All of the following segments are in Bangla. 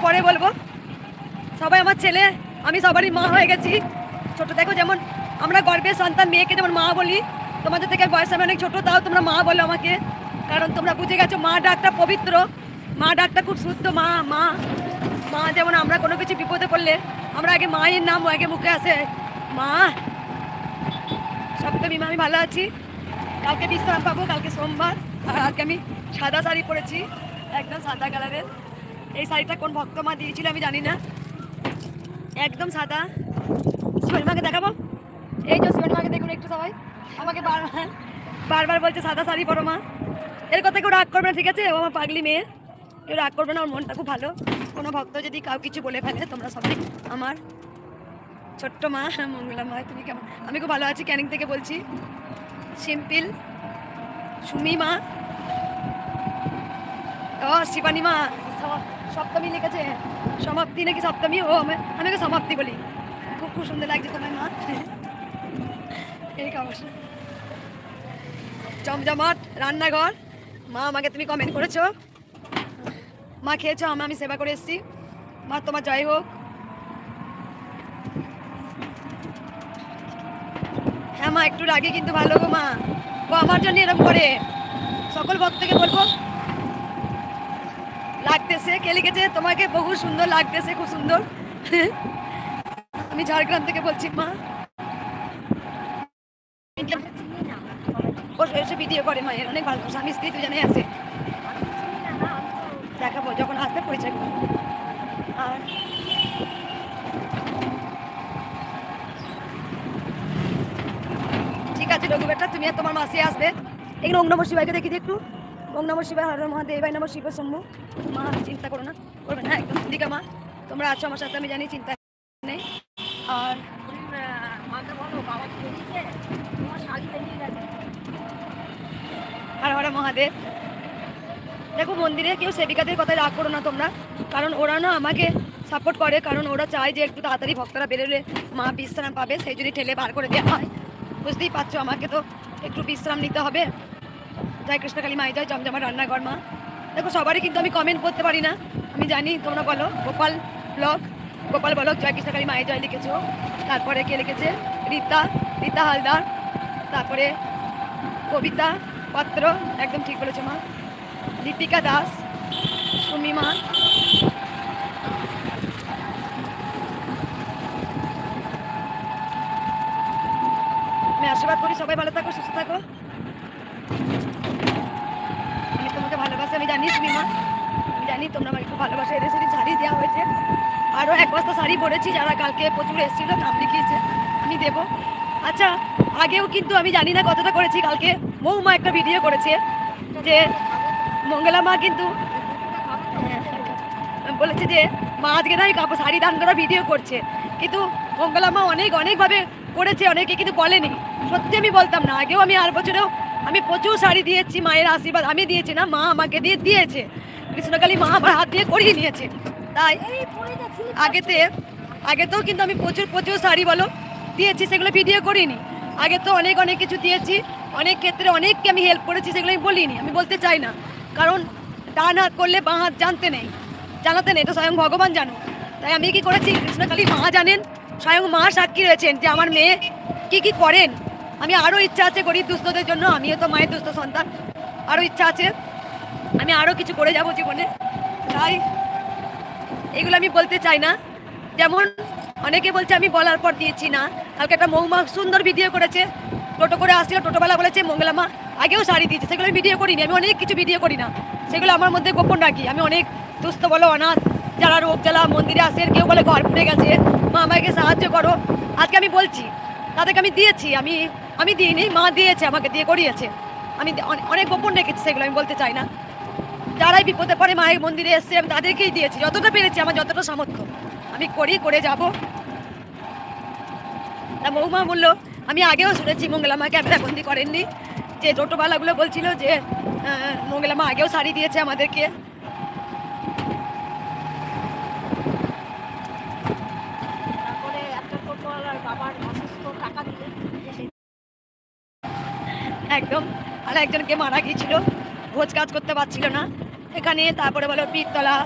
পরে বলবো। সবাই আমার ছেলে, আমি সবারই মা হয়ে গেছি। ছোট দেখো যেমন আমরা গর্বের সন্তান, মেয়েকে যেমন মা বলি, তোমাদের থেকে বয়স আমি অনেক ছোট, তাও তোমরা মা বলো আমাকে, কারণ তোমরা বুঝে গেছো মা ডাকটা পবিত্র, মা ডাকটা খুব শুদ্ধ। মা মা মা যেমন আমরা কোনো কিছু বিপদে পড়লে আমরা আগে মায়ের নাম আগে মুখে আসে, মা। সপ্তমী মা, আমি ভালো আছি। কালকে বিশ্রাম পাবো, কালকে সোমবার। আর আজকে আমি সাদা শাড়ি পরেছি, একদম সাদা কালারের। এই শাড়িটা কোন ভক্ত মা দিয়েছিল আমি জানি না, একদম সাদা। শিবানী মাকে দেখাবো, এই যে শিবানী মাকে দেখুন একটু সবাই। আমাকে বারবার বারবার বলছে সাদা শাড়ি পরো মা। এর কথা কেউ রাগ করবে না, ঠিক আছে? ও আমার পাগলি মেয়ে, কেউ রাগ করবে না, ওর মনটা খুব ভালো। কোনো ভক্ত যদি কাউ কিছু বলে ফেলে, তোমরা সবাই আমার ছোট্ট মা মঙ্গলা মা। তুমি কেমন? আমি খুব ভালো আছি, ক্যানিং থেকে বলছি। সিম্পল সুমি মা, ও শিবানী মা, সপ্তমী লিখেছে, সমাপ্তি নাকি সপ্তমী? ও আমি ওকে সমাপ্তি বলি। খুব খুব সুন্দর লাগছে তোমার মা। এই অবশ্য জমজমাট রান্নাঘর। মা আমাকে তুমি কমেন্ট করেছো, মা খেয়েছো, আমি সেবা করে এসেছি। মা তোমার জয় হোক। হ্যাঁ মা, একটু রাগে কিন্তু ভালো গো মা, ও আমার জন্য এরকম করে। সকল ভক্তকে বলবো লাগতেছে, কে লিখেছে তোমাকে বহু সুন্দর লাগতেছে, খুব সুন্দর। আমি ঝাড়গ্রাম থেকে বলছি মা। ও এসে ভিডিও করে, মায়ের অনেক ভালো, স্বামী স্ত্রী দুজনে আছে। দেখাবো যখন আসবে, পরিচয় করবো। আর ঠিক আছে রঘুবেটা, তুমি আর তোমার মাসি আসবে। এখানে ওম নমঃ শিবায়কে দেখি একটু। ওম নমঃ শিবায়, হর হর মহাদেব, নমঃ শিব শম্ভু। মা চিন্তা করো না, করবে না, একদম দিকা মা, তোমরা আছো আমার সাথে, আমি জানি, চিন্তা নেই। আর মাকে বলো বাবা কি বলেছে, তোমার শাড়ি বেরিয়ে গেছে। হর হর মহাদেব। দেখো মন্দিরে কেউ সেবিকাদের কথায় রাগ করো না তোমরা, কারণ ওরা না আমাকে সাপোর্ট করে, কারণ ওরা চায় যে একটু তাড়াতাড়ি ভক্তরা বেরোলে মা বিশ্রাম পাবে, সেই যদি ঠেলে বার করে দেওয়া হয়। বুঝতেই পারছো, আমাকে তো একটু বিশ্রাম নিতে হবে। জয় কৃষ্ণকালী মাই জয়, জমজমা রান্নাঘর মা। দেখো সবারই কিন্তু আমি কমেন্ট করতে পারি না, আমি জানি। তোমরা বলো গোপাল ব্লগ, গোপাল ব্লগ জয় কৃষ্ণকালী মাই জয় লিখেছো। তারপরে কে লিখেছে? রীতা, রীতা হালদার। তারপরে কবিতা পাত্র, একদম ঠিক বলেছো মা। দীপিকা দাস, সুমি মা, আমি আশীর্বাদ করি সবাই ভালো থাকো, সুস্থ থাকো। আমি তোমাকে ভালোবাসি, আমি জানি সুমি মা, আমি জানি তোমরা আমাকে খুব ভালোবাসা। এদের সেদিন শাড়ি দেওয়া হয়েছে, আরও এক বস্তা শাড়ি পরেছি, যারা কালকে প্রচুর এসেছিলো নাম লিখিয়েছে, আমি দেবো। আচ্ছা, আগেও কিন্তু আমি জানি না কতটা করেছি, কালকে মৌমা একটা ভিডিও করেছে যে মঙ্গলা মা কিন্তু বলেছে যে মা আজকে না কাপড় শাড়ি দান করা ভিডিও করছে, কিন্তু মঙ্গলা মা অনেকভাবে করেছে, অনেকে কিন্তু বলেনি। সত্যি আমি বলতাম না, আগেও আমি আর বছরেও আমি প্রচুর শাড়ি দিয়েছি, মায়ের আশীর্বাদ আমি দিয়েছি না, মা আমাকে দিয়েছে, কৃষ্ণকালী মা আমার হাত দিয়ে করিয়ে নিয়েছে। তাই আগেতেও কিন্তু আমি প্রচুর শাড়ি বলো দিয়েছি, সেগুলো ভিডিও করিনি। আগে তো অনেক কিছু দিয়েছি, অনেক ক্ষেত্রে অনেককে আমি হেল্প করেছি, সেগুলো আমি বলিনি, আমি বলতে চাই না, কারণ ডান হাত করলে বাঁ হাত জানতে নেই, জানাতে নেই, এটা স্বয়ং ভগবান জানো। তাই আমি কি করেছি, কৃষ্ণকালী মা জানেন, স্বয়ং মা সাক্ষী রয়েছেন যে আমার মেয়ে কি করেন। আমি আরও ইচ্ছা আছে গরিব দুস্থদের জন্য, আমিও তো মায়ের দুস্থ সন্তান, আরও ইচ্ছা আছে, আমি আরও কিছু করে যাব জীবনে। তাই এগুলো আমি বলতে চাই না। যেমন অনেকে বলছে আমি বলার পর দিয়েছি না, কালকে একটা মৌমা সুন্দর ভিডিও করেছে, টোটো করে আসছিল, টোটোবেলা বলেছে মঙ্গলা মা আগেও শাড়ি দিয়েছে, সেগুলো আমি ভিডিও করিনি, আমি অনেক কিছু ভিডিও করি না, সেগুলো আমার মধ্যে গোপন রাখি। আমি অনেক দুস্থ বলো, অনাথ যারা রোগ জ্বালা মন্দিরে আসেন, কেউ বলে ঘর পুড়ে গেছে, মা আমাকে সাহায্য করো, আজকে আমি বলছি তাদেরকে আমি দিয়েছি, আমি দিইনি, মা দিয়েছে, আমাকে দিয়ে করিয়েছে, আমি অনেক গোপন রেখেছি, সেগুলো আমি বলতে চাই না। যারাই বিপদে পড়ে মায়ের মন্দিরে এসছে, আমি তাদেরকেই দিয়েছি, যতটা পেরেছি, আমার যতটা সামর্থ্য আমি করে যাব। তা মৌমা বললো, আমি আগেও শুনেছি মঙ্গলা মা ক্যামেরাবন্দি করেননি, যে টোটোওয়ালাগুলো বলছিল যে মঙ্গলা মা আগেও শাড়ি দিয়েছে আমাদেরকে। তারপরে একটা টোটোওয়ালার বাবার অসুস্থ, টাকা দিলে একদম, আর একজনকে মারা গিয়েছিল, ভোজ কাজ করতে পারছিল না এখানে। তারপরে বলো পীরতলা,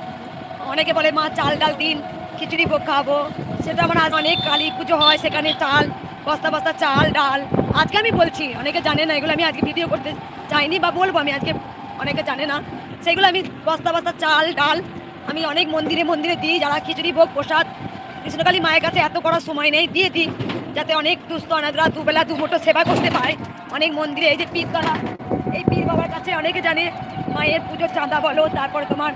অনেকে বলে মা চাল ডাল দিন, খিচুড়ি ভোগ খাবো, সেটা আমার আজ অনেক কালী পুজো হয়, সেখানে চাল বস্তা বস্তা চাল ডাল। আজকে আমি বলছি, অনেকে জানে না এগুলো, আমি আজকে ভিডিও করতে চাইনি বা বলবো আমি আজকে, অনেকে জানে না সেগুলো। আমি বস্তা বস্তা চাল ডাল আমি অনেক মন্দিরে মন্দিরে দিই, যারা খিচুড়ি ভোগ প্রসাদ কৃষ্ণকালী মায়ের কাছে এত করার সময় নেই, দিয়ে দিই যাতে অনেক দুস্থ অনাথরা দুবেলা দুমুঠো সেবা করতে পায়। অনেক মন্দিরে এই যে পীরতলা, এই পীর বাবার কাছে অনেকে জানে মায়ের পুজোর চাঁদা বলো, তারপরে তোমার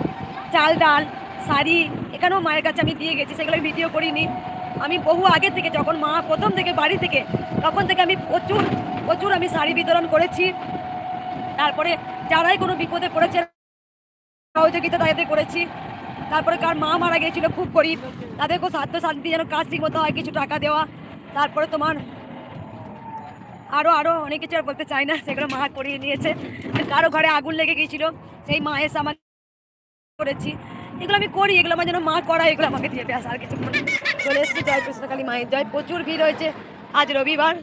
চাল ডাল শাড়ি, এখানেও মায়ের কাছে আমি দিয়ে গেছি, সেগুলো ভিডিও করিনি। আমি বহু আগে থেকে, যখন মা প্রথম থেকে বাড়ি থেকে, তখন থেকে আমি প্রচুর প্রচুর আমি শাড়ি বিতরণ করেছি। তারপরে যারাই কোনো বিপদে পড়েছে সহযোগিতা তাদের করেছি। তারপরে কার মা মারা গিয়েছিল খুব গরিব, তাদেরকেও সাধ্য শান্তি যেন কাজ ঠিক মতো হয়, কিছু টাকা দেওয়া। তারপরে তোমার আরও অনেক কিছু আর বলতে চাই না, সেগুলো মা করিয়ে নিয়েছে। কারো ঘরে আগুন লেগে গিয়েছিল, সেই মা এসে আমাকে করেছি। এগুলো আমি করি, এগুলো আমার যেন মা করা, এগুলো আমাকে দিয়ে ব্যাস, আর কিছু চলে এসেছি। জয় কৃষ্ণকালী মায়ের জয়। প্রচুর ভিড় হয়েছে, আজ রবিবার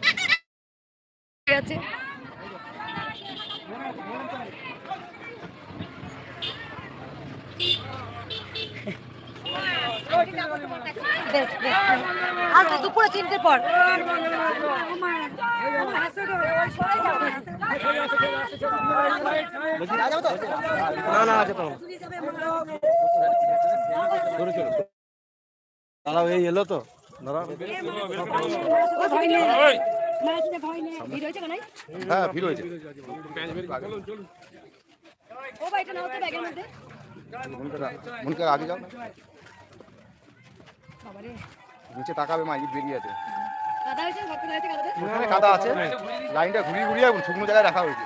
আছে। আজ তো দুপুরে 3টের পর। দাঁড়াও, এই এলো তো হ্যাঁ ভিড় হয়েছে। আগে যাও, নিচে তাকাবে, মা ইট বেরিয়ে আছে, কাদা আছে, লাইনটা ঘুরিয়ে ঘুরিয়ে শুকনো জায়গায় রাখা হয়েছে।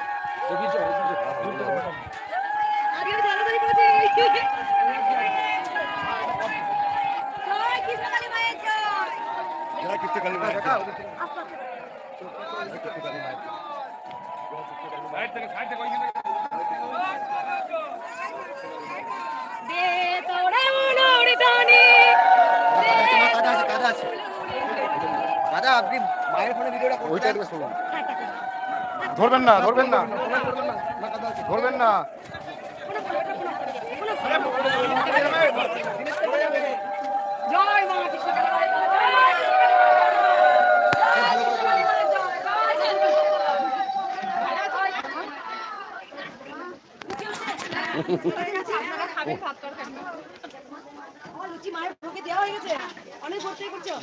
দাদা আপনি মায়ের ফোনে ভিডিওটা ধরবেন না, ধরবেন না, ধরবেন না। জয় মা লুচি মায়ের ভোগে দেওয়া হয়ে গেছে, অনেক ভোগ করছো।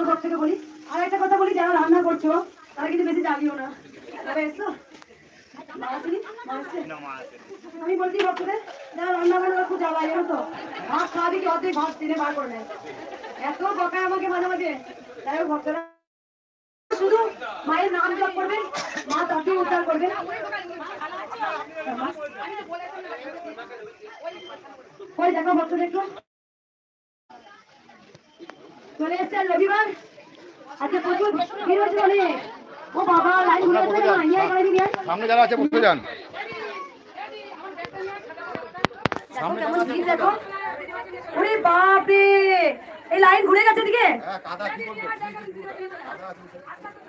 ভোগ থেকে বলি আর একটা কথা বলি, যারা রান্না করছো তারা কিন্তু বেশি জাগিও না। তবে এসো আমি বলছি ভক্তদের, যারা রান্না করে খুব জ্বালায়, জানো তো, ভাত খাওয়া দিকে অর্ধেক ভাত টেনে বার করে নেয়, এত বকায় আমাকে মাঝে মাঝে। যাই হোক ভক্তরা শুধু মায়ের নাম জপ করবেন, মা তাকে উদ্ধার করবেন। ওই দেখো ভক্তদের একটু চলে এসছে রবিবার, আজকে প্রচুর ভিড় হয়েছে অনেক। ও বাবা, লাইন ঘুরে সামনে যারা আছে বসে যান। কেমন ভিড় দেখো, ওরে বাপরে, এই লাইন ঘুরে গেছে দিকে।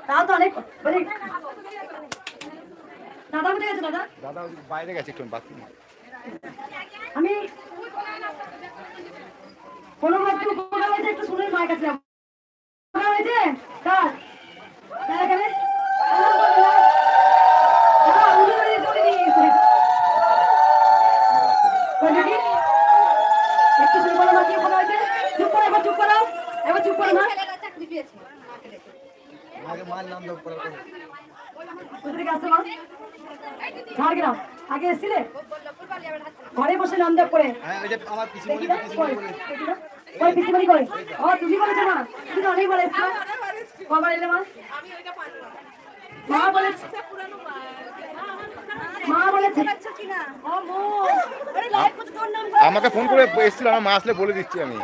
তাও তো অনেক মানে, দাদা কোথায় গেছে? দাদা দাদা বাইরে গেছে একটু বাথরুমে। আমি কোনো মাত্র উপকার হয়েছে একটু শুনে মায়ের কাছে যাবো। উপকার হয়েছে কার তারা গেলে একটু শুনে বলো মা কি উপকার হয়েছে। চুপ করো, এবার চুপ করো, এবার চুপ করো মা। ঝাড়গ্রাম আগে এসেছিলে, ঘরে বসে নাম জপ করে। পিসিমণি করে, ও তুমি বলেছো মা, তুমি তো অনেকবার এসছো, কবার এলে মা? মা বলেছে, মা বলেছে আমাকে ফোন করে এসেছিল, আমার মা আসলে বলে দিচ্ছি আমি।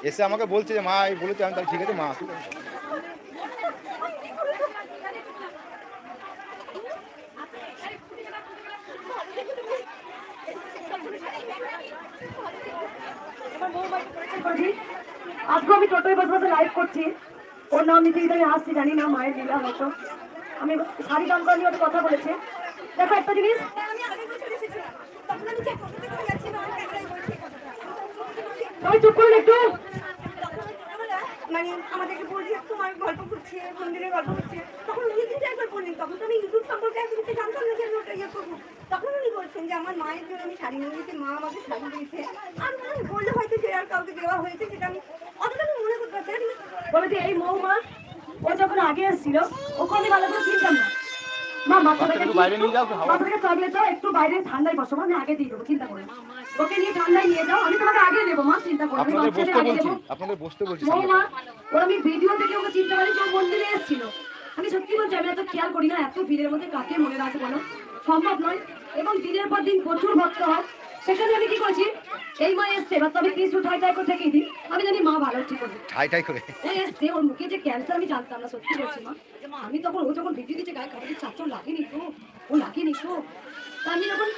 এসে আমাকে বলছে যে মা এই বলেছে, আমি তাহলে ঠিক আছে মা আসলে। করেছি। আজকে আমি টোটোয় বসে বসে লাইভ করছি, ওর নাম নিতে গিয়ে আমি আসছি, জানি না মায়ের লীলা হয়তো। আমি শাড়ি দাম করা নিয়ে ওটা কথা বলেছে। দেখো একটা জিনিস, তুমি চুপ করুন একটু। মানে আমাদেরকে বলছি তোমার গল্প করছে, মন্দিরের গল্প করছে, তখন উনি কিন্তু একবার বললেন, তখন তো আমি ইউটিউব সম্পর্কে এত কিছু জানতাম না যে আমি ওটা ইয়ে করবো। তখন উনি বলছেন যে আমার মায়ের জন্য আমি শাড়ি নিয়ে গেছি, মা আমাকে শাড়ি দিয়েছে। আর উনি বললে হয়তো যে আর কাউকে দেওয়া হয়েছে, সেটা আমি অতটা আমি মনে করতে পারছি না। বলেছে এই মৌমা, ও যখন আগে এসেছিল ওকে আমি ভালো করে চিনতাম না। মা মাথাটাকে একটু বাইরে নিয়ে যাও, হাওয়া মাথাটাকে চকলেট দাও, একটু বাইরে ঠান্ডায় বসো, আমি আগে দিয়ে দেবো, চিন্তা করো না। ওকে নিয়ে ঠান্ডায় নিয়ে যাও, আমি তোমাকে আগে দেবো মা, চিন্তা করো না। আপনাদের বসতে বলছি, আপনাদের বসতে বলছি সামনে। মৌমা, ওর আমি ভিডিও দেখে ওকে চিনতে পারি যে ও মন্দিরে এসেছিল। আমি সত্যি বলছি, আমি এত খেয়াল করি না, এত ভিড়ের মধ্যে কাকে মনে রাখবো বলো, সম্ভব নয়। এবং দিনের পর দিন প্রচুর ভক্ত হয়, সেখানে আমি কি করেছি, এই মা এসছে, এবার তবে কিছু ঠাই ঠাই করে থেকেই দিই, আমি জানি মা ভালো ঠিক করবে। ঠাই ঠাই করে ও এসছে, ওর মুখে যে ক্যান্সার আমি জানতাম না, সত্যি বলছি মা। আমি তখন, ও যখন ভিডিও দিচ্ছে গায়ে কাপড় চাচর লাগেনি তো, ও লাগেনি তো। তা আমি যখন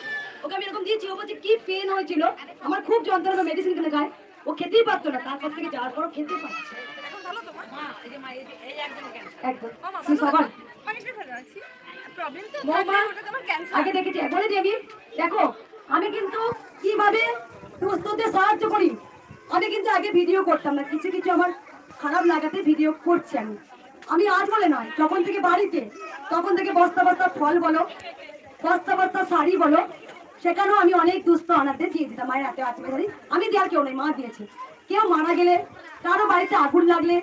ওকে আমি এরকম দিয়েছি, ও বলছে কি পেন হয়েছিল, আমার খুব যন্ত্রণা, মেডিসিন কিনে খায়, ও খেতেই পারতো না, তারপর থেকে যাওয়ার পরও খেতে পারছে একদম। তুমি সবার বৌমা আগে দেখেছি, বলে দিবি দেখো আমি কিন্তু কিভাবে দুস্থদের সাহায্য করি। আমি কিন্তু আগে ভিডিও করতাম না, কিছু কিছু আমার খারাপ লাগাতে ভিডিও করছি আমি। আমি আজ বলে নয়, যখন থেকে বাড়িতে, তখন থেকে বস্তা বস্তা ফল বলো, বস্তা বস্তা শাড়ি বলো, সেখানেও আমি অনেক দুস্থ অনাথদের দিয়ে দিতাম। মায়ের হাতে আছে, আমি দেওয়ার কেউ নেই, মা দিয়েছে। কেউ মারা গেলে, কারো বাড়িতে আগুন লাগলে,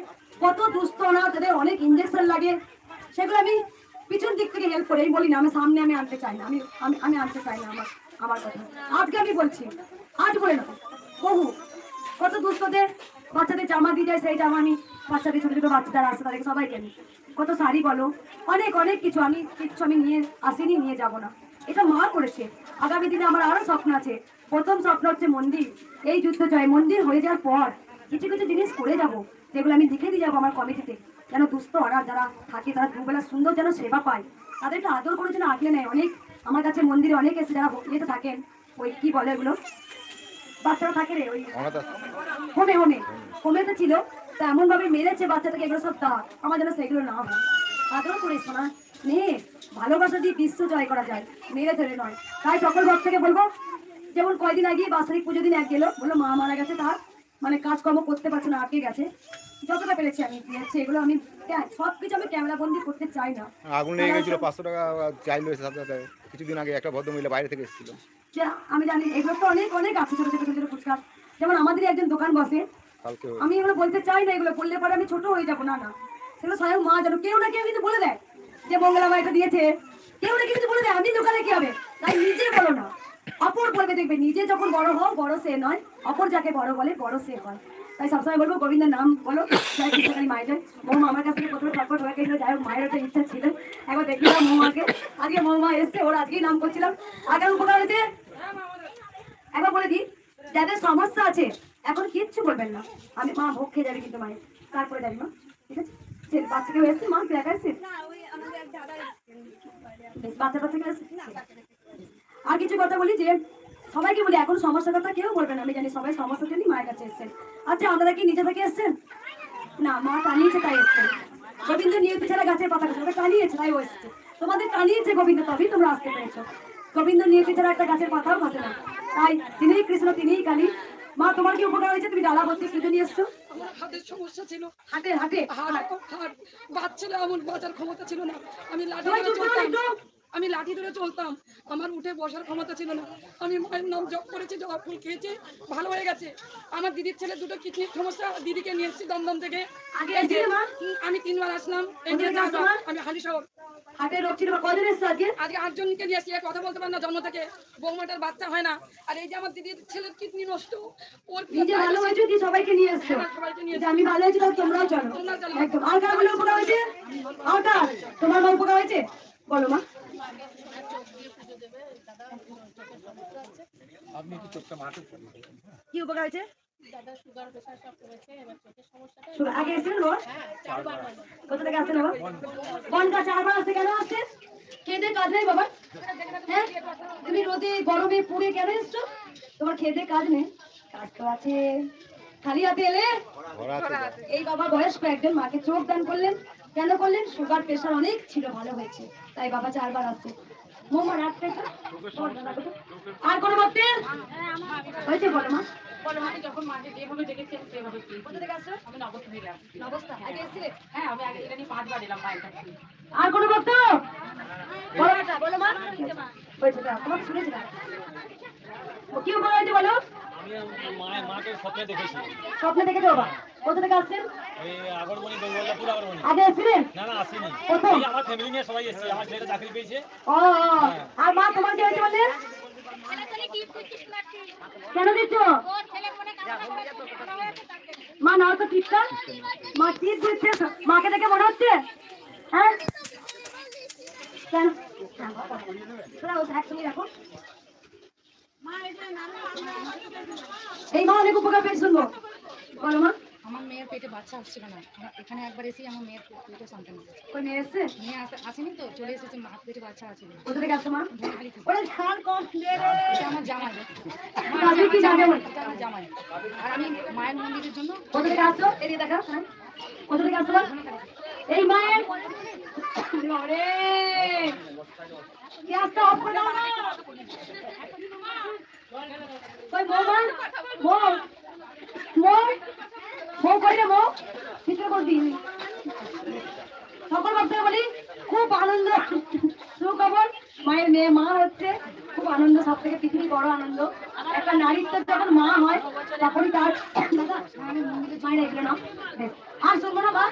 কত দুস্থ অনাথ, তাদের অনেক ইঞ্জেকশন লাগে, সেগুলো আমি পিছন দিক থেকে হেল্প করে, বলি না আমি সামনে আমি আনতে চাই না, আমি আমি আমি আনতে চাই না আমার আমার কথা। আজকে আমি বলছি, আজ বলে না, বহু কত দুস্থদের বাচ্চাদের জামা দিয়ে যায়, সেই জামা আমি বাচ্চাদের, ছোট ছোট বাচ্চারা আসে তাদেরকে সবাইকে নিই। কত শাড়ি বলো, অনেক অনেক কিছু, আমি কিচ্ছু আমি নিয়ে আসিনি, নিয়ে যাব না, এটা মা করেছে। আগামী দিনে আমার আরো স্বপ্ন আছে। প্রথম স্বপ্ন হচ্ছে মন্দির, এই যুদ্ধ জয়, মন্দির হয়ে যাওয়ার পর কিছু কিছু জিনিস করে যাব, যেগুলো আমি লিখে দিয়ে যাবো আমার কমিটিতে, যেন দুস্থ ওরা যারা থাকে তারা দুবেলা সুন্দর যেন সেবা পায়, তাদেরকে আদর করে যেন আগলে নেয়। অনেক আমার কাছে মন্দিরে অনেক এসে যারা ইয়েতে থাকেন, ওই কি বলে এগুলো, বাচ্চারা থাকে রে, ওই অনাথ আশ্রম। হোমে হোমে হোমেতে ছিল, তা এমন ভাবে মেরেছে বাচ্চাটাকে, এগুলো সব দাঁত, আমার যেন সেগুলো না হয়। আদর করে শোনা মেয়ে, ভালোবাসা দিয়ে বিশ্ব জয় করা যায়, মেরে ধরে নয়। তাই সকল ভক্তকে বলবো, যেমন কয়দিন আগে বাৎসরিক পুজো দিন এক গেলো, বললো মা মারা গেছে, তার মানে কাজকর্ম করতে পারছে না, আটকে গেছে, যতটা পেরেছি আমি দিয়েছি। এগুলো আমি সবকিছু আমি ক্যামেরা বন্দি করতে চাই না। আগুন লেগে গেছিল, 500 টাকা চাইলো এসে সাথে সাথে। কিছুদিন আগে একটা ভদ্রমহিলা বাইরে থেকে এসেছিল। যে আমি জানি এগুলো তো অনেক অনেক আছে, ছোট ছোট ছোট ছোট ফুচকা, যেমন আমাদের একজন দোকান বসে, কালকে আমি এগুলো বলতে চাই না, এগুলো বললে পরে আমি ছোট হয়ে যাবো, না না, সেগুলো স্বয়ং মা জানো, কেউ না কেউ কিন্তু বলে দেয় যে মঙ্গলা মা এটা দিয়েছে, কেউ না কেউ কিন্তু বলে দেয়, আমি দোকানে কি হবে, তাই নিজে বলো না, অপর বলবে, দেখবে নিজে যখন বড় হও, বড় সে নয়, অপর যাকে বড় বলে বড় সে হয়। তাই সবসময় বলবো গোবিন্দের নাম বলো, যাই কৃষ্ণকালী মায়ের। মৌমা আমার কাছ থেকে প্রথমে ছটফট হয়ে গেছিল, যাই হোক মায়ের একটা ইচ্ছা ছিল, একবার দেখলাম মৌমাকে, আজকে মৌমা এসছে, ওর আজকেই নাম করছিলাম। আগে উপকার হয়েছে, একবার বলে দিই, যাদের সমস্যা আছে এখন কিচ্ছু বলবেন না, আমি মা ভোগ খেয়ে যাবে কিন্তু মায়ের, তারপরে যাবি মা, ঠিক আছে। বাচ্চা কেউ এসছে মা, তুই একা এসছিস? বেশ, বাচ্চা বাচ্চা কেউ এসছে। আর কিছু কথা বলি, যে সবাইকে বলি এখন সমস্যার কথা কেউ বলবেন, আমি জানি সবাই সমস্যার জন্যই মায়ের কাছে এসছেন। আচ্ছা আপনারা কি নিজে থেকে এসছেন? না, মা টানিয়েছে তাই এসছেন। গোবিন্দ নিয়তি ছাড়া গাছের পাতা গাছ, ওটা টানিয়েছে তাই ও এসছে, তোমাদের টানিয়েছে গোবিন্দ, তবেই তোমরা আসতে পেরেছো। গোবিন্দ নিয়তি ছাড়া একটা গাছের পাতাও ঘটে না, তাই তিনিই কৃষ্ণ তিনিই কালী। মা তোমার কি উপকার হয়েছে, তুমি ডালা ভর্তি পুজো নিয়ে এসছো? আমার হাতের সমস্যা ছিল, হাটে হাটে হাট বাচ্চা এমন বাঁচার ক্ষমতা ছিল না, আমি লাঠি সবাই ধরে চুপ করো চলতাম, একটু। আমি লাঠি ধরে চলতাম, আমার উঠে বসার ক্ষমতা ছিল না। আমি মায়ের নাম জপ করেছি, জবা ফুল খেয়েছি, ভালো হয়ে গেছে। আমার দিদির ছেলে দুটো কিডনির সমস্যা, দিদিকে নিয়ে এসেছি দমদম থেকে। আগে এই যে, এসেছিলে মা? আমি 3 বার আসলাম, এই যে কোথায় আসছো মা? আমি হালি শহর। হাটে রোগ ছিল, কদিন এসছো আজকে? আজকে 8 জনকে নিয়ে এসেছি, কথা বলতে পারে না জন্ম থেকে, বৌমাটার বাচ্চা হয় না। আর এই যে আমার দিদির ছেলের কিডনি নষ্ট, ওর নিজে ভালো হয়েছে কি সবাইকে নিয়ে এসছো? হ্যাঁ, সবাইকে নিয়ে যে আমি ভালো হয়েছি তাহলে তোমরাও চলো, তোমরা চলো। একদম। আর কার বলে উপকার হয়েছে? আর কার? তোমার মা উপকার হয়েছে, বলো মা। কি উপকার হয়েছে? আগে এসেছিলেন ওর? কোথা থেকে আসছেন বাবা? বনগা 4 বার আসছে, কেন আসছে? খেতে কাজ নেই বাবা? হ্যাঁ, তুমি রোদে গরমে পুড়ে কেন এসছো? তোমার খেতে কাজ নেই? কাজ তো আছে, খালি হাতে এলে ভরা আছে। এই বাবা বয়স্ক একজন মাকে চোখ দান করলেন। কেন করলেন? সুগার প্রেশার অনেক ছিল, ভালো হয়েছে, তাই বাবা 4 বার আসছে। মোমা রাত প্রেশার আর কোনো ভাবতে হয়েছে? বলো মা। বলো মানে যখন মাকে যেভাবে দেখেছেন সেভাবে কোথা থেকে আসছো? আমি নবস্থ থেকে আসছি। অবস্থা আগে এসেছিলে? হ্যাঁ আমি আগে এটা নিয়ে 5 বার এলাম মায়ের কাছে। আর কোনো ভক্ত বলো বেটা, বলো মা। হয়েছে না তোমার শুনেছি না, কি বলা হয়েছে বলো? আমি মাকে স্বপ্নে দেখেছি। স্বপ্নে দেখেছো বাবা? কোথা থেকে আসছেন? এই আগরমণি গৌরবল্লাপুর আগরমণি। আগে এসেছিলেন? না না আসিনি। প্রথম? এই আমার ফ্যামিলি নিয়ে সবাই এসেছি। আমার ছেলে চাকরি পেয়েছে। ও আর মা তোমার কি হয়েছে বললেন? কেন দিচ্ছ মা? নাও তো টিপটা। মা টিপ দিচ্ছে, মাকে দেখে মনে হচ্ছে? হ্যাঁ কেন? তোরা ওই একসঙ্গে রাখো। এই মা অনেক উপকার পেয়ে শুনবো, বলো মা। আমার মেয়ের পেটে বাচ্চা আসছিল না, এখানে একবার এসেই আমার মেয়ের পেটে সন্তান এসেছে। ওই মেয়ে এসছে? মেয়ে আসেনি তো, চলে এসেছে, মা পেটে বাচ্চা আছে। কোথা থেকে আসছো মা? ওরে ছাড় কম দে রে। এটা আমার জামাই, আপনি কি জানেন? এটা আমার জামাই। আর আমি মায়ের মন্দিরের জন্য কোথা থেকে আসছো? এদিকে দেখা। হ্যাঁ কোথা থেকে আসছো? এই মায়ের আরে গ্যাসটা অফ করে দাও না। ওই বৌমা, বউ বউ কই রে বউ? ভিতরে করবি সকল ভাবতে বলি খুব আনন্দ সুখবর, মায়ের মেয়ে মা হচ্ছে, খুব আনন্দ, সব থেকে পৃথিবীর বড় আনন্দ। একটা নারীর তো যখন মা হয় তখনই তার দাদা আমি মন্দিরে মায়ের এগুলো না বেশ। আর শুনবো না বা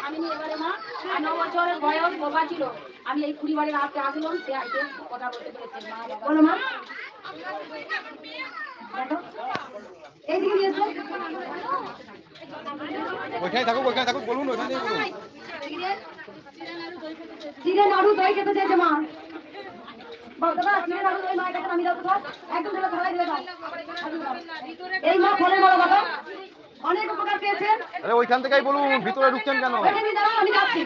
আমি এবারে মা 9 বছরের বয়স বাবা ছিল, আমি এই পরিবারের হাতে আসলাম, সে আইতে কথা বলতে পেরেছে। মা বাবা বলো মা। দেখো এইদিকে নিয়ে এসো। ওইখানে থাকুক বলুন, ওইখানে বলুন। চিড়ে নাড়ু দই খেতে চাইছে মা। বাবা চিড়ে নাড়ু দই মায়ের কাছে আমি দাও তো সব একদম ধরে থালায় দিয়ে দাও। এই মা ফলের বড় বাবা অনেক উপকার পেয়েছেন। আরে ওইখান থেকেই বলুন, ভিতরে ঢুকছেন কেন? ওখানে দাঁড়াও, আমি যাচ্ছি।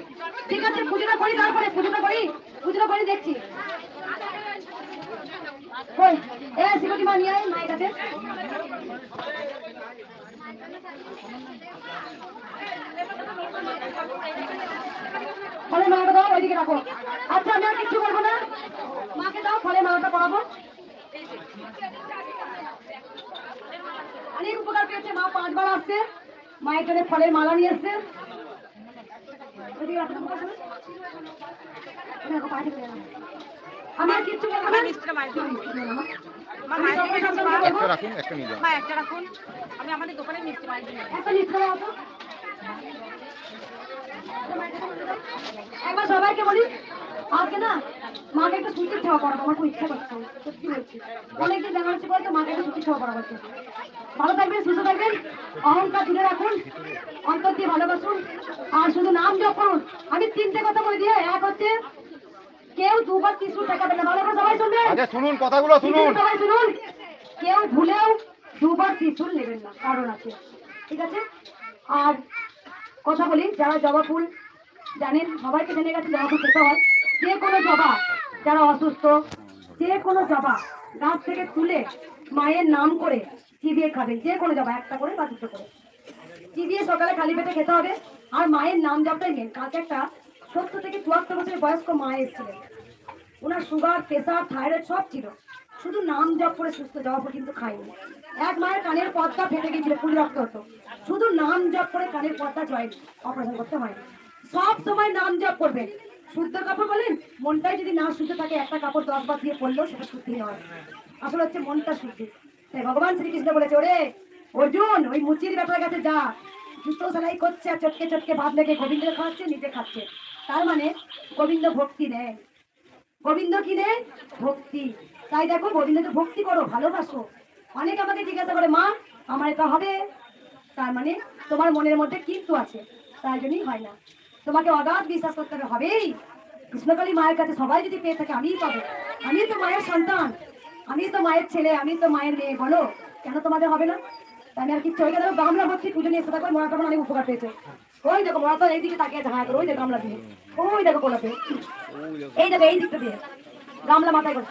ঠিক আছে পুজোটা করি, তারপরে পুজোটা করি দেখছি। ওই এ সিকিউরিটি মা নিয়ে আয় মায়ের কাছে। ফলের মালাটা দাও, ওইদিকে রাখো। আচ্ছা আমি আর কিছু বলবো না, মাকে দাও ফলের মালাটা পরাবো। অনেক উপকার পেয়েছে মা, 5 বার আসছে, মায়ের জন্য ফলের মালা নিয়ে এসছে। আমি আর কিচ্ছু বলবো না। একটা রাখুন, একটা নিয়ে যান। মা একটা রাখুন, আমি আমাদের দোকানে মিষ্টি মায়ের জন্য একটা লিস্ট দাও তো। একবার সবাইকে বলি আজকে না মাকে একটা সুতির ছোঁয়া করাবো, আমার খুব ইচ্ছা করছে, সত্যি বলছি। অনেকদিন দেখা হচ্ছে বলতো মাকে একটা সুতির ছোঁয়া করাবো। ভালো থাকবেন, সুস্থ থাকবেন, অহংকার দূরে রাখুন, অন্তর দিয়ে ভালোবাসুন, আর শুধু নাম জপ করুন। আমি 3টে কথা বলে দিয়ে, এক হচ্ছে কেউ 2 বার ত্রিশূল ঠেকাবে না, ভালো করে সবাই শুনবেন। আগে শুনুন, কথাগুলো শুনুন। সবাই শুনুন, কেউ ভুলেও 2 বার ত্রিশূল নেবেন না, কারণ আছে, ঠিক আছে? আর কথা বলি, যারা জবা ফুল জানেন, সবাইকে জেনে গেছে জবা ফুল খেতে হয়। যে কোনো জবা, যারা অসুস্থ, যে কোনো জবা গাছ থেকে তুলে মায়ের নাম করে চিবিয়ে খাবেন। যে কোনো জবা একটা করে বা 2টো করে চিবিয়ে সকালে খালি পেটে খেতে হবে। আর মায়ের নাম জপটাই মেন। কালকে একটা 70 থেকে 74 বছরের বয়স্ক মা এসেছিলেন, ওনার সুগার প্রেসার থাইরয়েড সব ছিল, শুধু নাম জপ করে সুস্থ। জবা ফুল কিন্তু খায়নি। এক মায়ের কানের পর্দা ফেটে গিয়েছিল, ফুল রক্ত হতো, শুধু নাম জপ করে কানের পর্দা জয়েনি, অপারেশন করতে হয়নি। সব সময় নাম জপ করবেন। শুদ্ধ কাপড় বলেন, মনটাই যদি না শুদ্ধ থাকে, একটা কাপড় 10 বার দিয়ে পড়লেও সেটা শুদ্ধি নয়। আসলে হচ্ছে মনটা শুদ্ধি। তাই ভগবান শ্রীকৃষ্ণ বলেছে, ওরে অর্জুন, ওই মুচির ব্যাপারের কাছে যা, জুতো সেলাই করছে আর চটকে চটকে ভাত লেগে গোবিন্দ খাওয়াচ্ছে, নিজে খাচ্ছে। তার মানে গোবিন্দ ভক্তি দেয়। গোবিন্দ কি দেয়? ভক্তি। তাই দেখো, গোবিন্দকে ভক্তি করো, ভালোবাসো। অনেকে আমাকে জিজ্ঞাসা করে, মা আমার এটা হবে? তার মানে তোমার মনের মধ্যে কিন্তু আছে, তাই জন্যই হয় না। তোমাকে অগাধ বিশ্বাস করতে হবে, হবেই। কৃষ্ণকালী মায়ের কাছে সবাই যদি পেয়ে থাকে, আমিই পাবো। আমি তো মায়ের সন্তান, আমি তো মায়ের ছেলে, আমি তো মায়ের মেয়ে, বলো কেন তোমাদের হবে না? তাই আমি আর কিচ্ছু হয়ে গেল। গামলা ভর্তি পুজো নিয়ে এসে থাকো, মরা তখন অনেক উপকার পেয়েছে। ওই দেখো মরা তো এইদিকে তাকিয়ে ঝাঁক, ওই দেখো গামলা দিয়ে, ওই দেখো কোলাতে, এই দেখো এই দিকটা দিয়ে গামলা মাথায় করে।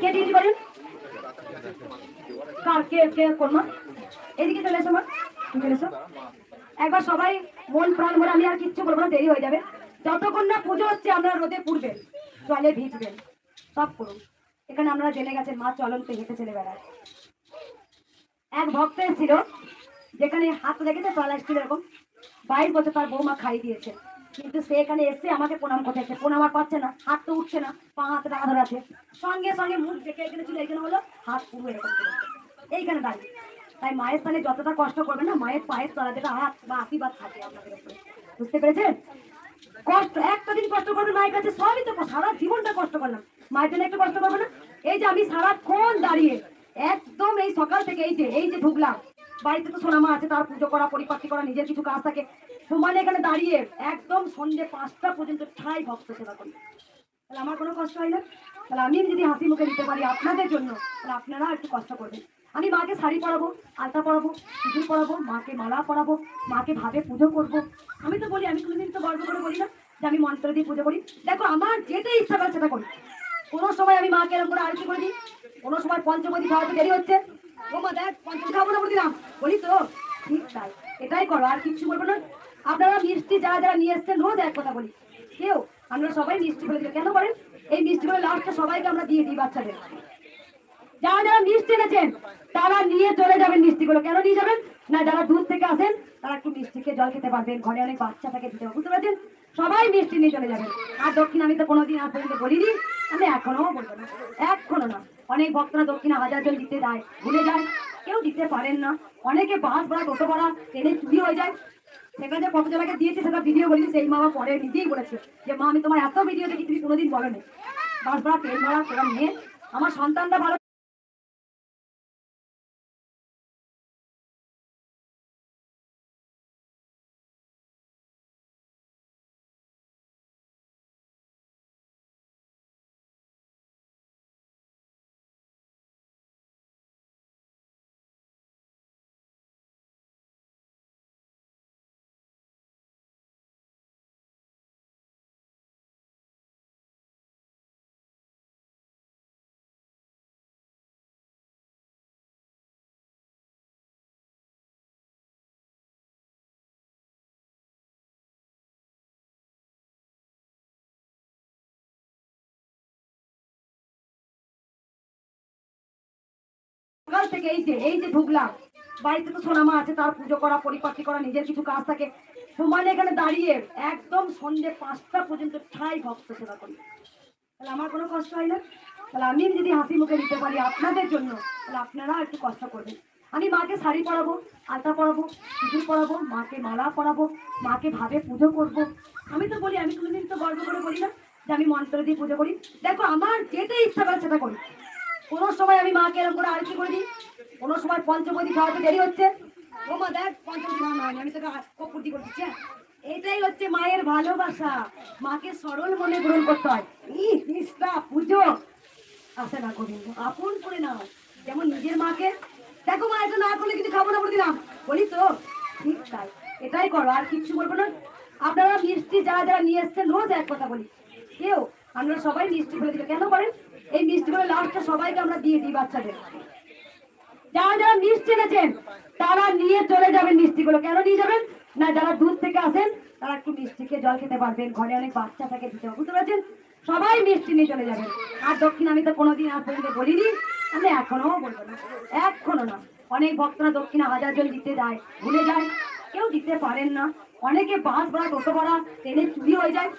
কে ডিউটি করেন? কার কে কে করবো? এদিকে চলে এসো মা, চলে এসো। একবার সবাই মন প্রাণ ভরে, আমি আর কিচ্ছু বলবো না, দেরি হয়ে যাবে। যতক্ষণ না পুজো হচ্ছে আপনারা রোদে পুড়বেন, জলে ভিজবেন, সব করুন। এখানে আপনারা জেনে গেছেন মা চলন্ত হেঁটে চলে বেড়ায়। এক ভক্ত ছিল, যেখানে হাত রেখেছে প্লাস্টিক এরকম, 22 বছর তার বৌমা খাই দিয়েছে, কিন্তু সে এখানে এসে আমাকে প্রণাম করতেছে, প্রণাম আর পাচ্ছে না, হাত তো উঠছে না, পা হাতে টাকা ধরে আছে, সঙ্গে সঙ্গে মুখ দেখে এখানে ছিল, এখানে হলো হাত পুরো এরকম করে এইখানে দাঁড়িয়ে। তাই মায়ের স্থানে যতটা কষ্ট করবে না, মায়ের পায়ের তলা যেটা হাত বা আশীর্বাদ থাকে আপনাদের উপরে, বুঝতে পেরেছেন? কষ্ট একটা দিন কষ্ট করবে মায়ের কাছে, সবই তো সারা জীবনটা কষ্ট করলাম, মায়ের জন্য একটু কষ্ট করবো না? এই যে আমি সারাক্ষণ দাঁড়িয়ে একদম এই সকাল থেকে এই যে ঢুকলাম, বাড়িতে তো সোনামা আছে, তার পুজো করা, পরিপাটি করা, নিজের কিছু কাজ থাকে, সমানে এখানে দাঁড়িয়ে একদম সন্ধ্যে 5টা পর্যন্ত ঠাই ভক্ত সেবা করি। তাহলে আমার কোনো কষ্ট হয় না? তাহলে আমি যদি হাসি মুখে দিতে পারি আপনাদের জন্য, তাহলে আপনারা একটু কষ্ট করবেন। আমি মাকে শাড়ি পরাবো, আলতা পরাবো, সিঁদুর পরাবো, মাকে মালা পরাবো, মাকে ভাবে পুজো করবো। আমি তো বলি, আমি কোনোদিন তো গর্ব করে বলি না যে আমি মন্ত্র দিয়ে পুজো করি। দেখো আমার যেটা ইচ্ছা করে সেটা করি। কোনো সময় আমি মাকে এরকম করে আরতি করে দিই, কোনো সময় পঞ্চমী খাওয়াতে দেরি হচ্ছে, ও মা দেখ পঞ্চমী খাবো না বলে দিলাম, বলি তো ঠিক তাই, এটাই করো, আর কিচ্ছু বলবো না। আপনারা মিষ্টি যারা যারা নিয়ে এসছেন, রোজ এক কথা বলি, কেউ আমরা সবাই মিষ্টি বলে দিই, কেন করেন? এই মিষ্টিগুলো লাস্টে সবাইকে আমরা দিয়ে দিই বাচ্চাদের। যারা যারা মিষ্টি এনেছেন তারা নিয়ে চলে যাবেন মিষ্টিগুলো। কেন নিয়ে যাবেন না? যারা দূর থেকে আসেন তারা একটু মিষ্টি খেয়ে জল খেতে পারবেন, ঘরে অনেক বাচ্চা থাকে দিতে হবে, বুঝতে পারছেন? সবাই মিষ্টি নিয়ে চলে যাবেন। আর দক্ষিণ আমি তো কোনোদিন আজ পর্যন্ত বলিনি, আমি এখনো বলবো না, এখনো না। অনেক ভক্তরা দক্ষিণা 1000 জন দিতে যায়, ভুলে যায়, কেউ দিতে পারেন না। অনেকে বাস ভাড়া, টোটো ভাড়া ট্রেনে চুরি হয়ে যায়, সেখানে কত জনকে দিয়েছে সেটা ভিডিও বলি, সেই মা পরে নিজেই বলেছে যে মা আমি তোমার এত ভিডিও দেখি, তুমি কোনোদিন বলোনি বাস ভাড়া ট্রেন ভাড়া সেটা নিয়ে আমার সন্তানরা ভালো। সকাল থেকে এই যে ঢুকলাম, বাড়িতে তো সোনামা আছে, তার পুজো করা, পরিপাটি করা, নিজের কিছু কাজ থাকে, সমানে এখানে দাঁড়িয়ে একদম সন্ধ্যে 5টা পর্যন্ত ঠাই ভক্ত সেবা করি। তাহলে আমার কোনো কষ্ট হয় না? তাহলে আমি যদি হাসি মুখে দিতে পারি আপনাদের জন্য, তাহলে আপনারা একটু কষ্ট করবেন। আমি মাকে শাড়ি পরাবো, আলতা পরাবো, সিঁদুর পরাবো, মাকে মালা পরাবো, মাকে ভাবে পুজো করবো। আমি তো বলি, আমি কোনোদিন তো গর্ব করে বলি না যে আমি মন্ত্র দিয়ে পুজো করি। দেখো আমার যেটা ইচ্ছা করে সেটা করি। কোনো সময় আমি মাকে এরকম করে আরতি করে দিই, কোনো সময় পঞ্চমী খাওয়াতে দেরি হচ্ছে, ও মা দেখ পঞ্চমী খাওয়া হয়নি, আমি তোকে কপুর্তি করে দিচ্ছি। এটাই হচ্ছে মায়ের ভালোবাসা, মাকে সরল মনে গ্রহণ করতে হয়। নিষ্ঠা পুজো আসে না গোবিন্দ, আপন করে নাও যেমন নিজের মাকে। দেখো মা এটা না করলে কিছু খাবো না বলে দিলাম, বলি তো ঠিক তাই, এটাই করো, আর কিচ্ছু বলবো না। আপনারা মিষ্টি যারা যারা নিয়ে এসছেন, রোজ এক কথা বলি, কেউ আমরা সবাই মিষ্টি বলে দিই, কেন করেন? এই মিষ্টিগুলো লাস্টে সবাইকে আমরা দিয়ে দিই বাচ্চাদের। যারা যারা মিষ্টি এনেছেন তারা নিয়ে চলে যাবেন মিষ্টিগুলো। কেন নিয়ে যাবেন না? যারা দূর থেকে আসেন তারা একটু মিষ্টি খেয়ে জল খেতে পারবেন, ঘরে অনেক বাচ্চা থাকে দিতে হবে, বুঝতে পারছেন? সবাই মিষ্টি নিয়ে চলে যাবেন। আর দক্ষিণ আমি তো কোনোদিন আজ পর্যন্ত বলিনি, আমি এখনো বলবো না, এখনো না। অনেক ভক্তরা দক্ষিণা 1000 জন দিতে যায়, ভুলে যায়, কেউ দিতে পারেন না। অনেকে বাস ভাড়া, টোটো ভাড়া ট্রেনে চুরি হয়ে যায়,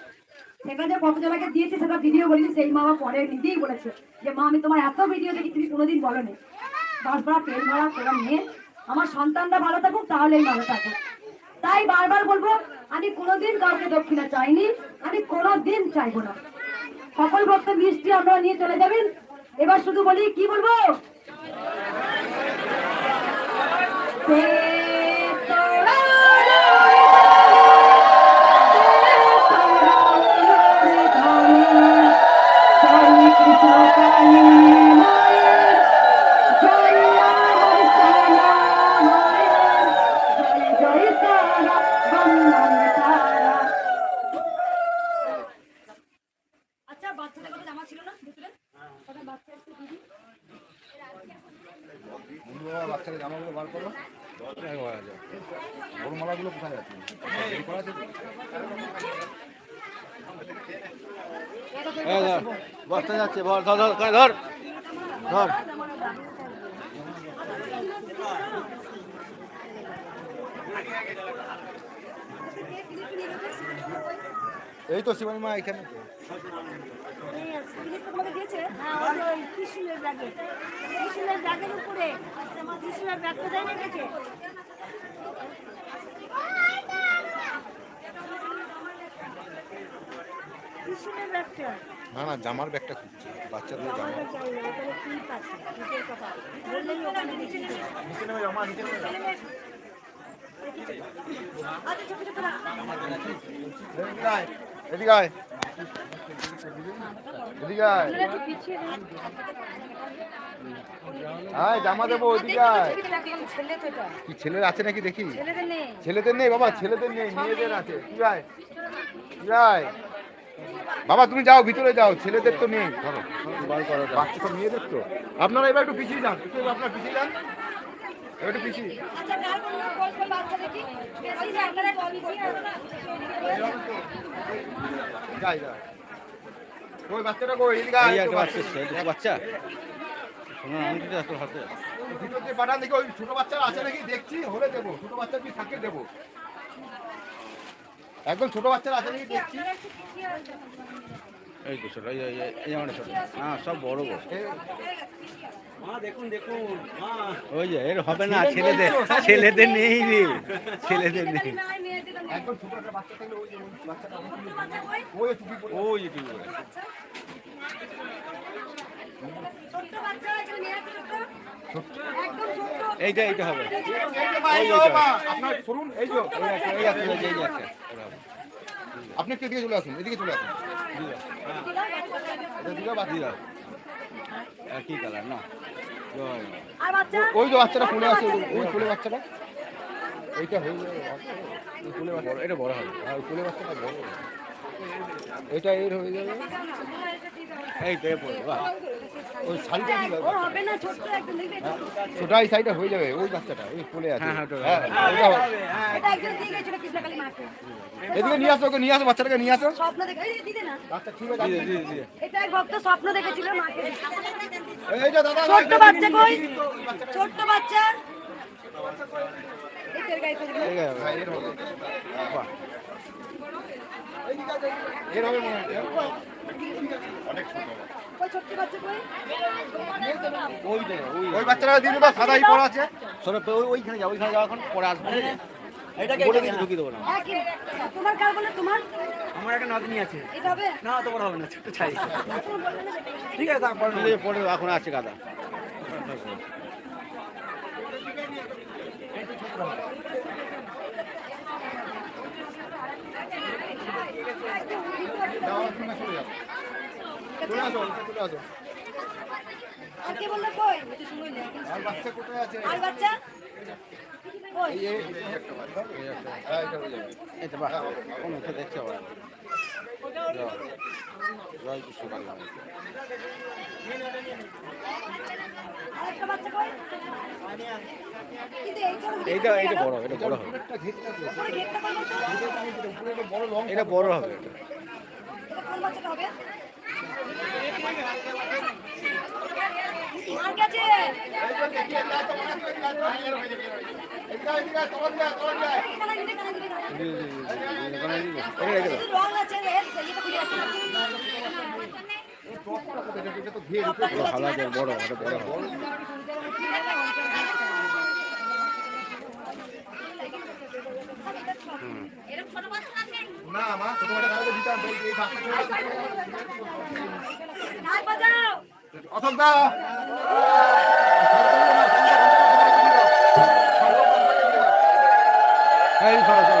সেখানে কত জনকে দিয়েছে সেটা ভিডিও বলিনি, সেই মা পরে নিজেই বলেছে যে মা আমি তোমার এত ভিডিও দেখি, তুমি কোনোদিন বলোনি বাস ভাড়া ট্রেন ভাড়া সেটা নিয়ে আমার সন্তানরা ভালো থাকুক, তাহলেই ভালো থাকুক। তাই বারবার বলবো, আমি কোনোদিন কাউকে দক্ষিণা চাইনি, আমি কোনোদিন চাইবো না। সকল ভক্ত মিষ্টি আপনারা নিয়ে চলে যাবেন। এবার শুধু বলি, কি বলবো? আচ্ছা বাচ্চাদের কথা জামা ছিল না ভিতরে? ওটা বাচ্চা একটু বাচ্চাদের জামাগুলো বার করো। বড় মালাগুলো কোথায় আছে? রেডি করা আছে তো? বস্তা যাচ্ছে, ধর ধর ধর ধর ধর। এই তো শিবানী মা এখানে তো। তোমাকে দিয়েছে? হ্যাঁ, ওই ত্রিশূলের ব্যাগে। ত্রিশূলের ব্যাগের উপরে। আমার ত্রিশূলের ব্যাগ কোথায় রেখেছে? ত্রিশূলের ব্যাগটা। না না, জামার ব্যাগটা খুঁজছি, বাচ্চাদের জামা। আমাদের চাই না, ওখানে ক্লিপ আছে, ক্লিপের কথা। বললেই ওখানে নিচে নেবে। নিচে নেমে যাও মা, নিচে নেমে যাও। আচ্ছা, ছোট ছোট না। এদিকে আয়, এদিকে আয়, এদিকে আয়। আয় জামা দেবো, এদিকে আয়। কি ছেলের আছে নাকি দেখি? ছেলেদের নেই বাবা, ছেলেদের নেই, মেয়েদের আছে। তুই আয়, তুই আয়। বাবা তুমি যাও, ভিতরে যাও, ছেলেদের তো নেই। ধরো, বাচ্চা তো মেয়েদের তো। আপনারা এবার একটু পিছিয়ে যান, একটু আপনারা পিছিয়ে যান, এবার একটু পিছিয়ে। আচ্ছা, কার বললো বলবো বাচ্চা দেখি? বেশি না, আপনারা বলবি। যাই যা। ওই বাচ্চাটা কই? এদিকে আয়। এই একটা বাচ্চা এসছে, এটা কি বাচ্চা? শোনো আমি তো তোর হাতে। ভিতর দিয়ে পাঠান দেখি, ওই ছোট বাচ্চা আছে নাকি দেখছি, হলে দেবো। ছোট বাচ্চা কি থাকে দেবো, একদম ছোট বাচ্চারা আছে নাকি দেখছি। এই তো ছোট, এই আমার ছোট না, সব বড় বড়। ওই যে এর হবে না, ছেলেদের নেই রে, ছেলেদের নেই। একদম ছোট একটা বাচ্চা থাকলে ওই যে ওই বাচ্চাটা ওই টুপি পরে। ওই যে টুপি পরে। ছোট্ট বাচ্চা এখানে নিয়ে আসছে, ছোট্ট। একদম ছোট্ট। এইটা হবে। এই যে মা, আপনার সরুন, এই যে এই একটা। আপনি একটু এদিকে চলে আসুন, এদিকে চলে আসুন। এদিকে বাচ্চা একই কালার না? আর বাচ্চা? ওই যে বাচ্চাটা ফুলে আছে, ওই ফুলে বাচ্চাটা। এইটা হয়ে যাবে, ওই ফুলে বাচ্চা, এটা বড় হবে। আর ওই ফুলে বাচ্চাটা বড়। এটা এর হয়ে যাবে। এই তো এ পড়বে, বাহ। ওই শাড়িটা কি লাগবে? ওর হবে না, ছোট্ট একদম, দেখবে? ছোটা এই সাইডে হয়ে যাবে, ওই বাচ্চাটা ওই ফুলে আছে। হ্যাঁ, ওটা হ্যাঁ, এটা হবে। এটা একজন দিয়ে গেছিল কৃষ্ণকালী মাকে। এদিকে নিয়ে আসো, ওকে নিয়ে আসো, বাচ্চাটাকে নিয়ে আসো। স্বপ্ন দেখে, এই দিদে না। আচ্ছা ঠিক আছে। এটা এক ভক্ত স্বপ্ন দেখেছিল মাকে। এই যে দাদা, ছোট্ট বাচ্চা কই? ছোট্ট বাচ্চা। এটার গায়ে তো দিলো। হ্যাঁ, এর হবে। বাহ। এর হবে মনে হচ্ছে। কই ছোট্ট বাচ্চা কই? ওই বাচ্চাটা দিয়ে দেবো, সাদাই পড়া আছে। শোনো, ওইখানে যাও এখন, পরে আসবো। এটাকে ঢুকিয়ে দেবো না। একই। তোমার কার বলে তোমার? আমার একটা নাতনি আছে। এটা হবে? না, তোমার হবে না, ছোট ছাই। তুমি বললে না যে- ঠিক আছে, পরে এখন আছে গাদা। যাওয়ার সময় চলে যাও। চলে আসো, চলে আসো। আর কে বললো কই? আর বাচ্চা কোথায় আছে? আর বাচ্চা? কই? এই একটা বাচ্চা, এই একটা। হ্যাঁ, এটা হয়ে যাবে। এই তো বাহ, কোনো তো দেখছে আবার। জয় কৃষ্ণ কালী। আর একটা বাচ্চা কই? কিন্তু এই ছোট এইটা বড়, এটা বড় হবে। একটা ঘেরটা আছে। উপরে ঘেরটা কই বলতো? উপরে একটা বড় লং। এটা বড় হবে। এটা কোন বাচ্চাটা হবে? আর কাছে এটা রেখে দাও। রং আছে রে, এটা খুলে আছে। এটা তো ঘের। ভালো আছে, বড়, এটা বড় হবে। না মা, ছোট বাচ্চা কাউকে দিতাম, এই বাচ্চা ঢাক বাজাও। অথম দা। এই চলো।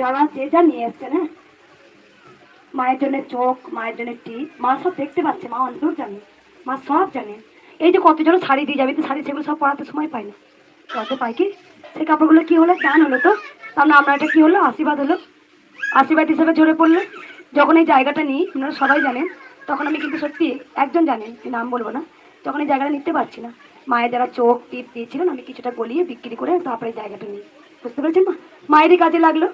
যারা যে যা নিয়ে এসছে না, মায়ের জন্য চোখ, মায়ের জন্য টিপ, মা সব দেখতে পাচ্ছে, মা অন্তর জানে, মা সব জানে। এই যে কতজন শাড়ি দিয়ে যাবে, তো শাড়ি সেগুলো সব পরাতে সময় পাই না, পরাতে পাই কি? সেই কাপড়গুলো কি হলো, চান হলো তো, তাহলে আমরা এটা কি হলো, আশীর্বাদ হলো, আশীর্বাদ হিসেবে ঝরে পড়লো। যখন এই জায়গাটা নিই, আপনারা সবাই জানেন, তখন আমি কিন্তু সত্যি, একজন জানেন, নাম বলবো না, যখন এই জায়গাটা নিতে পারছি না, মায়ের যারা চোখ টিপ দিয়েছিলেন, আমি কিছুটা গলিয়ে বিক্রি করে তারপরে এই জায়গাটা নিই। বুঝতে পেরেছেন মা? মায়েরই কাজে লাগলো।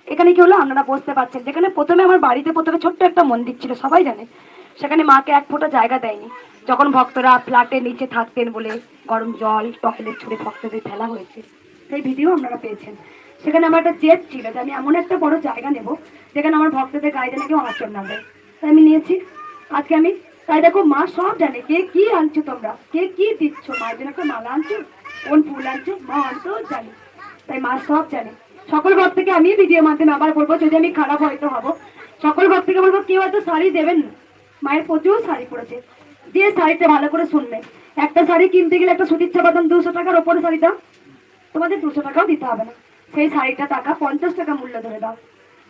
এখানে কি হলো, আপনারা বুঝতে পারছেন, যেখানে প্রথমে আমার বাড়িতে প্রথমে ছোট্ট একটা মন্দির ছিল, সবাই জানে, সেখানে মাকে এক ফোঁটা জায়গা দেয়নি। যখন ভক্তরা ফ্ল্যাটের নিচে থাকতেন বলে গরম জল টয়লেট ছুঁড়ে ভক্তদের ফেলা হয়েছে, সেই ভিডিও আপনারা পেয়েছেন। সেখানে আমার একটা জেদ ছিল যে আমি এমন একটা বড় জায়গা নেব যেখানে আমার ভক্তদের গায়ে যেন কেউ আঁচড় না দেয়। তাই আমি নিয়েছি। আজকে আমি, তাই দেখো মা সব জানে কে কি আনছো, তোমরা কে কি দিচ্ছ, মায়ের জন্য একটা মালা আনছো, কোন ফুল আনছো, মা অন্তর জানে। তাই মা সব জানে। সকল ভক্তকে আমি ভিডিও মাধ্যমে আবার বলবো, যদি আমি খারাপ হয়তো হবো, সকল ভক্তকে বলবো কেউ হয়তো শাড়ি দেবেন না, মায়ের প্রচুর শাড়ি পড়েছে, যে শাড়িটা ভালো করে শুনবে। একটা শাড়ি কিনতে গেলে একটা সুতিচ্ছা বাদন 200 টাকার ওপরে শাড়িটা, তোমাদের 200 টাকাও দিতে হবে না, সেই শাড়িটা টাকা 50 টাকা মূল্য ধরে দাও,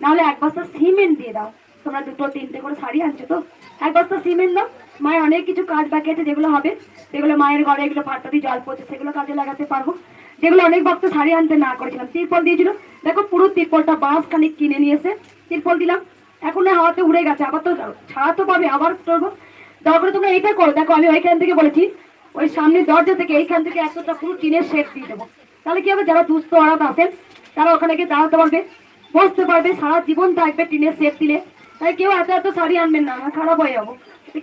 নাহলে এক বস্তা সিমেন্ট দিয়ে দাও। তোমরা 2-3টে করে শাড়ি আনছো তো, এক বস্তা সিমেন্ট দাও। মায়ের অনেক কিছু কাজ বাকি আছে, যেগুলো হবে, যেগুলো মায়ের ঘরে এগুলো পাট্টা দিয়ে জল পড়ছে, সেগুলো কাজে লাগাতে পারবো। যেগুলো অনেক ভক্ত শাড়ি আনতে না করেছিলাম, তিরপল দিয়েছিল, দেখো পুরো তিরপলটা বাঁশ খানিক কিনে নিয়ে এসে তিরপল দিলাম, এখন হাওয়াতে উড়ে গেছে, আবার তো ছাড়া তো পাবে, আবার করবো। তারপরে তোমরা এইটা করো, দেখো আমি ওইখান থেকে বলেছি, ওই সামনের দরজা থেকে এইখান থেকে একটা পুরো টিনের শেড দিয়ে দেবো। তাহলে কি হবে, যারা দুস্থ অনাথ আছেন তারা ওখানে গিয়ে দাঁড়াতে পারবে, বসতে পারবে, সারা জীবন থাকবে টিনের শেড দিলে। তাই কেউ এত এত শাড়ি আনবেন না, আমার খারাপ হয়ে যাবো,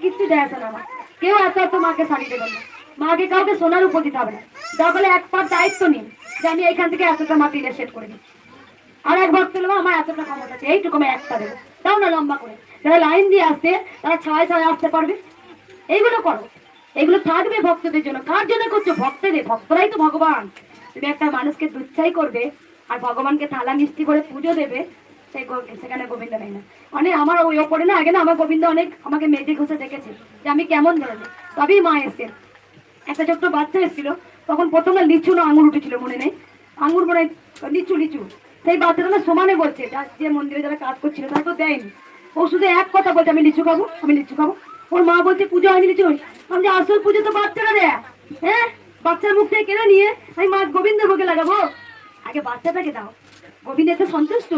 কিচ্ছু দেয় আসে না আমার। কেউ এত এত মাকে শাড়ি দেবেন না, মাকে কাউকে সোনার উপর দিতে হবে না। তাহলে এক পার দায়িত্ব নিন যে আমি এইখান থেকে এতটা মা টিনের শেড করে দিই। আর এক ভক্ত নেবো, আমার এতটা ক্ষমতা আছে, এইটুকু আমি একটা দেবো, তাও না লম্বা করে। যারা লাইন দিয়ে আসছে তারা ছায় ছায় আসতে পারবে। এইগুলো করো, এগুলো থাকবে ভক্তদের জন্য। কার জন্য করছো? ভক্তদের, ভক্তরাই তো ভগবান। তুমি একটা মানুষকে দুচ্ছাই করবে আর ভগবানকে থালা মিষ্টি করে পুজো দেবে, সেখানে গোবিন্দ নেই না। মানে আমার ওই ওপরে না, আগে না আমার গোবিন্দ অনেক আমাকে মেজে ঘষে দেখেছে যে আমি কেমন ধরনের, তবেই মা এসছে। একটা ছোট্ট বাচ্চা এসেছিল, তখন প্রথমে লিচু না আঙুর উঠেছিল মনে নেই, আঙুর মনে লিচু লিচু, সেই বাচ্চাটা না সমানে বলছে, যে মন্দিরে যারা কাজ করছিল তারা তো দেয়নি, ও শুধু এক কথা বলছে আমি লিচু খাবো, আমি লিচু খাবো। ওর মা বলছে পুজো হয়নি, লিচু হয়নি। আমি যে আসল পুজো তো বাচ্চারা দেয়, হ্যাঁ, বাচ্চার মুখ থেকে কেড়ে নিয়ে আমি মা গোবিন্দ ভোগে লাগাবো। আগে বাচ্চাটাকে দাও, গোবিন্দ এতে সন্তুষ্ট,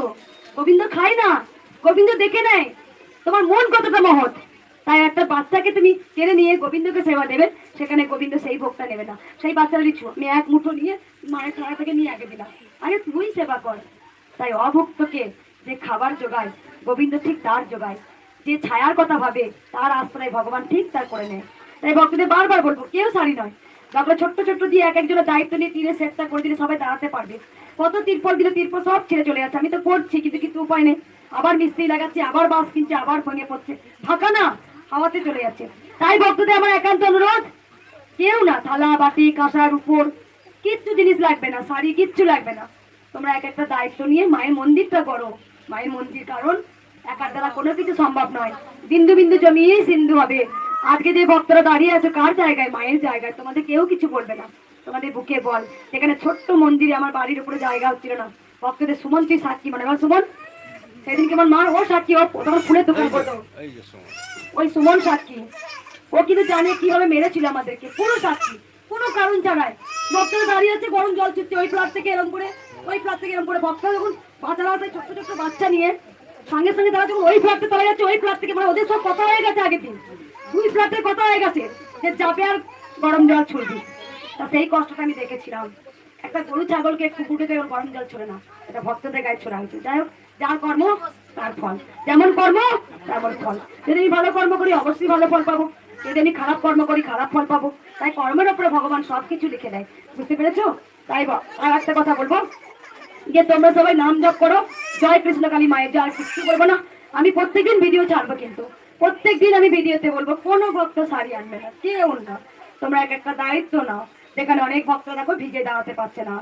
গোবিন্দ খায় না, গোবিন্দ দেখে নেয় তোমার মন কতটা মহৎ। তাই একটা বাচ্চাকে তুমি কেড়ে নিয়ে গোবিন্দকে সেবা দেবে, সেখানে গোবিন্দ সেই ভোগটা নেবে না। সেই বাচ্চার লিচু আমি এক মুঠো নিয়ে মায়ের থালা থেকে নিয়ে আগে দিলাম, আগে তুই সেবা কর। তাই অভক্তকে যে খাবার জোগায় গোবিন্দ ঠিক তার জোগায়, যে ছায়ার কথা ভাবে তার আশ্রয় ভগবান ঠিক তার করে নেয়। তাই ভক্তদের বারবার বলবো, কেউ শাড়ি নয়, তারপরে ছোট্ট ছোট্ট দিয়ে এক একজনের দায়িত্ব নিয়ে তীরে সেটটা করে দিলে সবাই দাঁড়াতে পারবে। কত তিরপল দিলে তিরপল সব ছেড়ে চলে যাচ্ছে, আমি তো করছি কিন্তু উপায় নেই, আবার মিস্ত্রি লাগাচ্ছি, আবার বাস কিনছে, আবার ভেঙে পড়ছে, ফাঁকা না, হাওয়াতে চলে যাচ্ছে। তাই ভক্তদের আমার একান্ত অনুরোধ, কেউ না থালা বাটি কাঁসার উপর কিচ্ছু জিনিস লাগবে না, শাড়ি কিচ্ছু লাগবে না। তোমরা এক একটা দায়িত্ব নিয়ে মায়ের মন্দিরটা করো। মায়ের মন্দির, কারণ একার দ্বারা কোনো কিছু সম্ভব নয়, বিন্দু বিন্দু জমিয়েই সিন্ধু হবে। আজকে যে ভক্তরা দাঁড়িয়ে আছে কার জায়গায়? মায়ের জায়গায়। তোমাদের কেউ কিছু বলবে না, তোমাদের বুকে বল। যেখানে ছোট্ট মন্দিরে আমার বাড়ির উপরে জায়গা হচ্ছিল না, ভক্তদের সুমন তুই সাক্ষী, মানে বল সুমন, সেদিনকে আমার মা ও সাক্ষী, ও তখন ফুলের দোকান করতো, ওই সুমন সাক্ষী। ও কিন্তু জানে কিভাবে মেরেছিল আমাদেরকে, পুরো সাক্ষী, কোনো কারণ ছাড়াই। ভক্তরা দাঁড়িয়ে আছে, গরম জল ছুটছে ওই প্লাট থেকে এরম করে, ওই প্লাট থেকে এরম করে। ভক্তরা যখন বাচ্চারা আছে ছোট্ট ছোট্ট বাচ্চা নিয়ে, সঙ্গে সঙ্গে তারা যখন ওই ফ্ল্যাটে চলে যাচ্ছে, ওই ফ্ল্যাট থেকে, মানে ওদের সব কথা হয়ে গেছে আগের দিন, 2 ফ্ল্যাটের কথা হয়ে গেছে যে যাবে আর গরম জল ছুটবি। তা সেই কষ্টটা আমি দেখেছিলাম। একটা গরু ছাগলকে কুকুরকে গরম জল ছড়ে না, এটা ভক্তদের গায়ে ছড়া হয়েছে। যাই হোক, যার কর্ম তার ফল, যেমন কর্ম তেমন ফল। যদি আমি ভালো কর্ম করি অবশ্যই ভালো ফল পাবো, যদি আমি খারাপ কর্ম করি খারাপ ফল পাবো। তাই কর্মের উপরে ভগবান সবকিছু লিখে দেয়, বুঝতে পেরেছো? তাই আর একটা কথা বলবো, যে তোমরা সবাই নাম জপ করো, জয় কৃষ্ণ কালী মায়ের জয়। কিছু বলবো না, আমি প্রত্যেকদিন ভিডিও ছাড়বো, কিন্তু প্রত্যেকদিন আমি ভিডিওতে বলবো কোনো ভক্ত শাড়ি আনবে না, কেউ না। তোমরা এক একটা দায়িত্ব নাও। যেখানে অনেক ভক্ত দেখো ভিজে দাঁড়াতে পারছে না,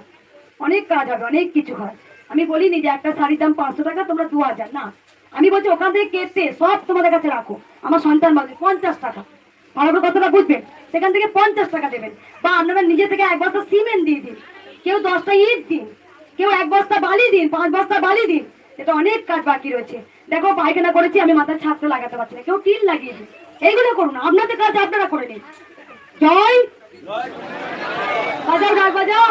অনেক কাজ হবে, অনেক কিছু হয়। আমি বলিনি যে একটা শাড়ির দাম 500 টাকা, তোমরা 2000 না। আমি বলছি ওখান থেকে কেটে সব তোমাদের কাছে রাখো। আমার সন্তান বলছে 50 টাকা, ভালো করে কথাটা বুঝবেন, সেখান থেকে 50 টাকা দেবেন। বা আপনারা নিজে থেকে 1 বস্তা সিমেন্ট দিয়ে দিন, কেউ 10টা ইট দিন, কেউ 1 বস্তা বালি দিন, 5 বস্তা বালি দিন। এটা অনেক কাজ বাকি রয়েছে। দেখো পায়খানা করেছি, আমি মাথার ছাত্র লাগাতে পারছি না, কেউ টিল লাগিয়েছে। এইগুলো করুন, আপনাদের কাজ আপনারা করে নিন। জয় বাজাও, ডাক বাজাও।